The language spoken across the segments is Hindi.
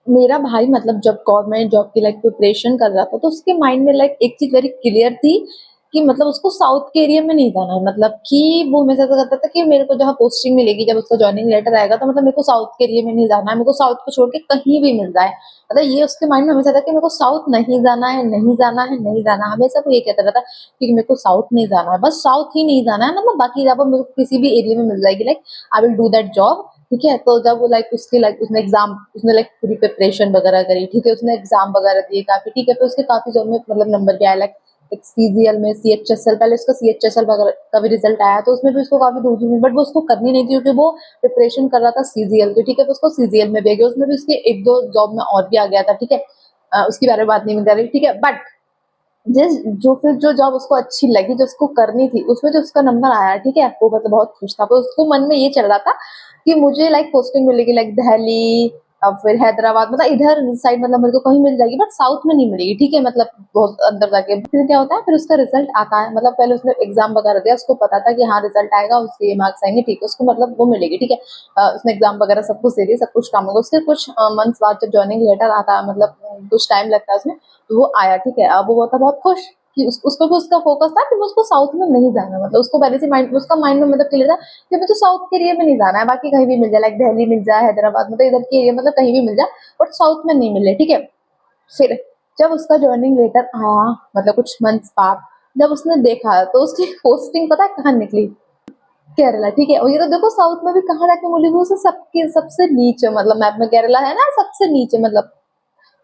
मेरा भाई मतलब जब गवर्नमेंट जॉब की प्रिपरेशन कर रहा था, तो उसके माइंड में एक चीज वेरी क्लियर थी कि मतलब उसको साउथ के एरिया में नहीं जाना है। मतलब कि वो हमेशा ऐसा करता था कि मेरे को जहाँ पोस्टिंग मिलेगी, जब उसका ज्वाइनिंग लेटर आएगा, तो मतलब मेरे को साउथ के एरिया में नहीं जाना है, मेरे को साउथ को छोड़ के कहीं भी मिल जाए। मतलब ये उसके माइंड में हमेशा था कि मेरे को साउथ नहीं जाना है, नहीं जाना है, नहीं जाना है। हमेशा वो ये कहता रहता कि मेरे को साउथ नहीं जाना है, बस साउथ ही नहीं जाना है। मतलब बाकी जब मेरे को किसी भी एरिया में मिल जाएगी, I will do that job. ठीक है, तो जब वो उसके उसने एग्जाम, उसने पूरी प्रिपरेशन वगैरह करी। ठीक है, उसने एग्जाम वगैरह दिए काफी। ठीक है, तो उसके काफी जॉब में मतलब नंबर भी आया, एक सीजीएल में, सीएचएसएल, पहले उसका सीएचएसएल वगैरह का भी रिजल्ट आया, तो उसमें भी उसको काफी दूर दूर, बट वो उसको करनी नहीं थी क्योंकि वो प्रिपरेशन कर रहा था सीजीएल की। ठीक है, तो उसको सीजीएल में भी आ गया, उसमें भी उसके एक दो जॉब में और भी आ गया था। ठीक है, उसकी बारे में बात नहीं कर रही। ठीक है, बट जिस जो फिर जो जॉब उसको अच्छी लगी, जो उसको करनी थी, उसमें जो उसका नंबर आया, ठीक है, वो मतलब बहुत खुश था। पर उसको मन में ये चल रहा था कि मुझे पोस्टिंग मिलेगी दिल्ली और फिर हैदराबाद, मतलब इधर साइड, मतलब मेरे को कहीं मिल जाएगी, बट साउथ में नहीं मिलेगी। ठीक है, मतलब बहुत अंदर जाके। फिर क्या होता है, फिर उसका रिजल्ट आता है, मतलब पहले उसने एग्जाम वगैरह दिया, उसको पता था कि हाँ रिजल्ट आएगा, उसके ये मार्क्स आएंगे। ठीक है, उसको मतलब वो मिलेगी। ठीक है, उसने एग्जाम वगैरह सब कुछ दे दिया, सब कुछ काम होगा। उसके कुछ मंथ्स बाद जब ज्वाइनिंग लेटर आता है, मतलब कुछ टाइम लगता है उसमें, तो वो आया। ठीक है, अब वो था बहुत खुश कि उसको भी उसका फोकस था कि उसको साउथ में नहीं जाना। मतलब उसको पहले से माइंड, उसका माइंड में मतलब क्लियर था कि मुझे साउथ के एरिया में नहीं जाना है, बाकी कहीं भी मिल जाए, दिल्ली मिल जाए, हैदराबाद, मतलब इधर के एरिया, मतलब कहीं भी मिल जाए, बट साउथ में नहीं मिले। ठीक है, फिर जब उसका ज्वाइनिंग लेटर आया, मतलब कुछ मंथ्स बाद, जब उसने देखा, तो उसकी पोस्टिंग पता है कहाँ निकली? केरला। ठीक है, और ये तो देखो साउथ में भी कहाँ जाके मिली, वो सबके सबसे नीचे, मतलब मैप में केरला है ना, सबसे नीचे, मतलब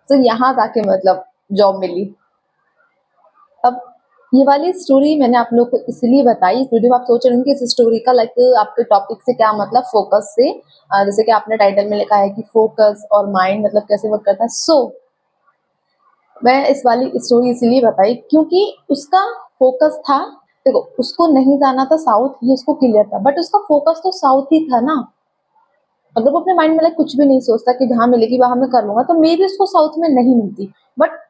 तो यहाँ जाके मतलब जॉब मिली। अब ये वाली स्टोरी मैंने आप लोग को इसलिए बताई, इस वीडियो में आप सोच रहे होंगे इस स्टोरी का आपके टॉपिक से क्या मतलब, फोकस से। जैसे कि आपने टाइटल में लिखा है कि फोकस और माइंड मतलब कैसे वर्क करता है। मैं इस वाली स्टोरी इसलिए बताई क्योंकि उसका फोकस था, देखो उसको नहीं जाना था साउथ, ये उसको क्लियर था, बट उसका फोकस तो साउथ ही था ना। अगर वो अपने माइंड में कुछ भी नहीं सोचता कि जहाँ मिलेगी वहां मैं कर लूंगा, तो मे भी उसको साउथ में नहीं मिलती, बट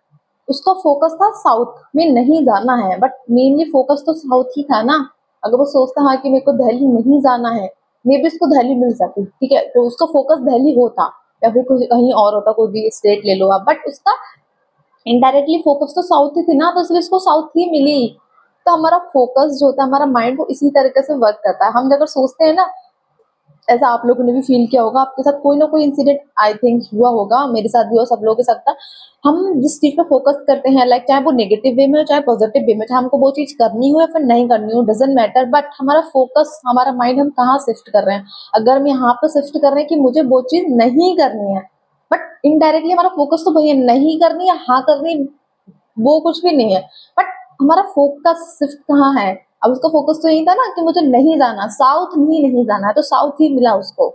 उसका फोकस था साउथ में नहीं जाना है, बट मेनली फोकस तो साउथ ही था ना। अगर वो सोचता हाँ कि मेरे को दिल्ली नहीं जाना है, मे बी उसको दिल्ली मिल जाती। ठीक है, तो उसका फोकस दिल्ली होता, या फिर कुछ कहीं और होता, कोई भी स्टेट ले लो आप, बट उसका इनडायरेक्टली फोकस तो साउथ ही थी ना, तो इसलिए इसको साउथ ही मिली। तो हमारा फोकस जो होता है, हमारा माइंड, वो इसी तरीके से वर्क करता है। हम अगर सोचते हैं ना, ऐसा आप लोगों ने भी फील किया होगा, आपके साथ कोई ना कोई इंसिडेंट आई थिंक हुआ होगा, मेरे साथ भी हो, सब लोगों के साथ था। हम जिस चीज पे फोकस करते हैं, चाहे वो नेगेटिव वे में हो चाहे पॉजिटिव वे में, चाहे हमको वो चीज करनी हो या फिर नहीं करनी हो, डजेंट मैटर, बट हमारा फोकस, हमारा माइंड हम कहाँ शिफ्ट कर रहे हैं। अगर हम यहाँ पे शिफ्ट कर रहे हैं कि मुझे वो चीज नहीं करनी है, बट इनडायरेक्टली हमारा फोकस तो वही है, नहीं करनी या हाँ करनी, वो कुछ भी नहीं है, बट हमारा फोकस शिफ्ट कहाँ है। अब उसका फोकस तो यही था ना कि मुझे नहीं जाना, साउथ ही नहीं जाना है, तो साउथ ही मिला उसको।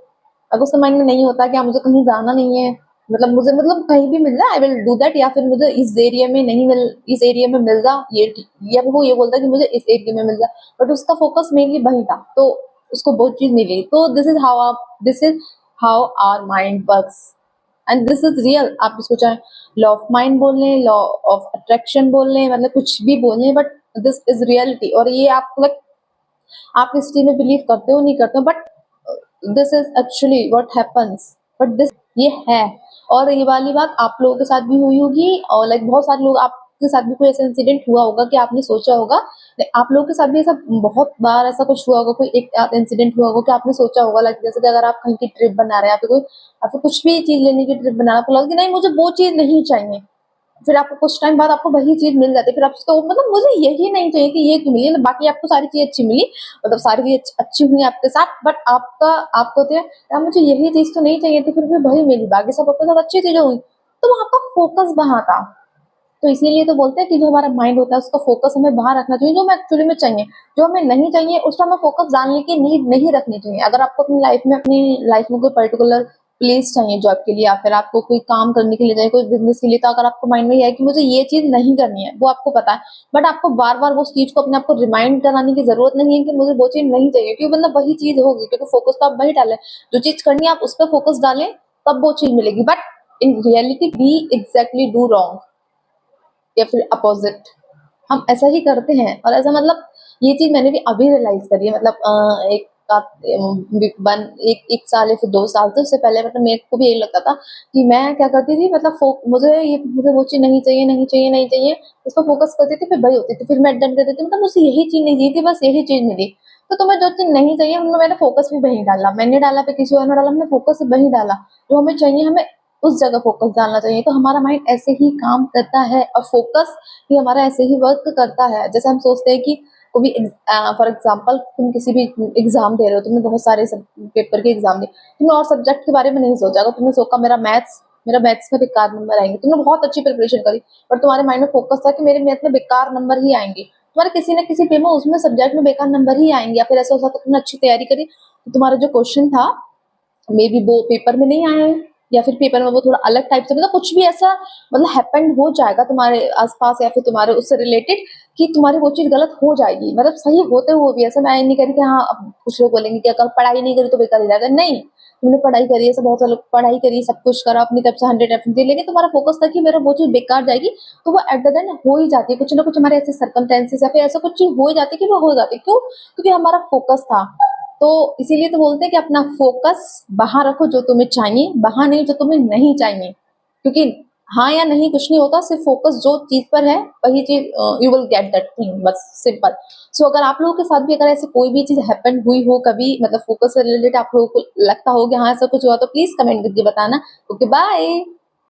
अगर उसके माइंड में नहीं होता कि हाँ मुझे कहीं जाना नहीं है, मतलब मुझे मतलब कहीं भी मिल जाए आई विल डू दैट, या फिर मुझे इस एरिया में नहीं मिल, इस एरिया में मिल जा ये, या फिर वो ये बोलता कि मुझे इस एरिया में मिल जा, बट उसका फोकस मेनली वही था, तो उसको बहुत चीज मिली। तो this is how our mind works, and this is real. आप इसको चाहे लॉ ऑफ माइंड बोल लें, लॉ ऑफ अट्रैक्शन बोल लें, मतलब कुछ भी बोल लें, बट दिस इज रियलिटी। और ये आप आप इस चीज में बिलीव करते हो नहीं करते हो, but this is actually what happens, but this ये है। और ये वाली बात आप लोगों के साथ भी हुई होगी, और बहुत सारे लोग, आपके साथ भी कोई ऐसा इंसिडेंट हुआ होगा कि आपने सोचा होगा, आप लोगों के साथ भी ऐसा बहुत बार ऐसा कुछ हुआ होगा, कोई एक इंसिडेंट हुआ होगा कि आपने सोचा होगा, जैसे कि अगर आप कहीं की ट्रिप बना रहे हैं, आपको कुछ भी चीज लेने की ट्रिप बना रहे हैं, आपको लगा कि नहीं मुझे वो चीज नहीं चाहिए, फिर आपको कुछ टाइम बाद आपको वही चीज मिल जाती है, फिर आप तो मतलब मुझे यही नहीं चाहिए कि ये क्यों मिली, मतलब बाकी आपको सारी चीज अच्छी मिली, मतलब सारी चीज अच्छी हुई आपके साथ, बट आपको होते हैं यार मुझे यही चीज तो नहीं चाहिए थी, फिर भी वही मिली, बाकी सब आपके साथ अच्छी चीजें हुई, तो वो आपका फोकस वहां था। तो इसीलिए तो बोलते हैं कि जो हमारा माइंड होता है उसका फोकस हमें बाहर रखना चाहिए, जो हमें एक्चुअली में चाहिए। जो हमें नहीं चाहिए उस पर हमें फोकस डालने की नीड नहीं रखनी चाहिए। अगर आपको अपनी लाइफ में कोई पर्टिकुलर प्लेस चाहिए जॉब के लिए, या फिर आपको कोई काम करने के लिए चाहिए, कोई बिजनेस के लिए, तो अगर आपको माइंड में यह है कि मुझे ये चीज नहीं करनी है, वो आपको पता है, बट आपको बार बार वो चीज को अपने आप को रिमाइंड कराने की जरूरत नहीं है कि मुझे वो चीज नहीं चाहिए, क्योंकि मतलब वही चीज होगी, क्योंकि फोकस तो आप वही डालें, जो चीज करनी है आप उस पर फोकस डालें, तब वो चीज मिलेगी। But in reality we exactly do wrong, या फिर अपोजिट, हम ऐसा ही करते हैं। और ऐसा मतलब ये चीज मैंने भी अभी रियलाइज करी है, मतलब एक का वन एक साल या फिर 2 साल, तो उससे पहले मतलब मेरे को भी यही लगता था कि मैं क्या करती थी, मतलब मुझे वो चीज़ नहीं चाहिए, नहीं चाहिए, नहीं चाहिए, उस पर फोकस करती थी, फिर वही होती थी, फिर मैं डन कर देती थी, मतलब मुझे यही चीज़ नहीं चाहिए थी, बस यही चीज़ मिली। तो तुम्हें जो चीज़ नहीं चाहिए उनमें मैंने फोकस भी वहीं डाला, मैंने डाला फिर किसी और ने डाला, हमने फोकस वहीं डाला। जो हमें चाहिए हमें उस जगह फोकस डालना चाहिए। तो हमारा माइंड ऐसे ही काम करता है और फोकस ही हमारा ऐसे ही वर्क करता है। जैसे हम सोचते हैं कि कोई फॉर एग्जाम्पल तुम किसी भी एग्जाम दे रहे हो, तुमने बहुत सारे पेपर के एग्जाम दिए, तुमने और सब्जेक्ट के बारे में नहीं सोचा, अगर तुमने सोचा मेरा मैथ्स में बेकार नंबर आएंगे, तुमने बहुत अच्छी प्रिपरेशन करी, पर तुम्हारे माइंड में फोकस था कि मेरे मैथ में बेकार नंबर ही आएंगे, तुम्हारे किसी न किसी पेपर में उसमें सब्जेक्ट में बेकार नंबर ही आएंगे। या फिर ऐसा हो सकता है तुमने अच्छी तैयारी करी, तो तुम्हारा जो क्वेश्चन था मे बी वो पेपर में नहीं आया है, या फिर पेपर में वो थोड़ा अलग टाइप से, मतलब कुछ भी ऐसा मतलब हैपेंड हो जाएगा तुम्हारे आसपास या फिर तुम्हारे उससे रिलेटेड, कि तुम्हारी वो चीज गलत हो जाएगी, मतलब सही होते हुए भी। ऐसा मैं नहीं करी कि हाँ, अब कुछ लोग बोलेंगे कि अगर पढ़ाई नहीं करी तो बेकार ही जाएगा, नहीं, तुमने पढ़ाई करी है, सब बहुत सारे लोग पढ़ाई करी, सब कुछ करा, अपनी तरफ से 100 दी, लेकिन तुम्हारा फोकस था कि मेरा वो चीज बेकार जाएगी, तो वो एट द एंड हो ही जाती है। कुछ ना कुछ हमारे ऐसे सर्कमटेंसेस या फिर ऐसा कुछ चीज हो ही जाती है कि वो हो जाती है। क्यों? क्योंकि हमारा फोकस था। तो इसीलिए तो बोलते हैं कि अपना फोकस वहां रखो जो तुम्हें चाहिए, वहां नहीं जो तुम्हें नहीं चाहिए। क्योंकि हाँ या नहीं कुछ नहीं होता, सिर्फ फोकस जो चीज पर है वही चीज you will get that thing, बस सिंपल। सो अगर आप लोगों के साथ भी अगर ऐसे कोई भी चीज हैपन हुई हो कभी, मतलब फोकस से रिलेटेड आप लोगों को लगता हो कि हाँ ऐसा कुछ हुआ, तो प्लीज कमेंट करके बताना। Okay, bye.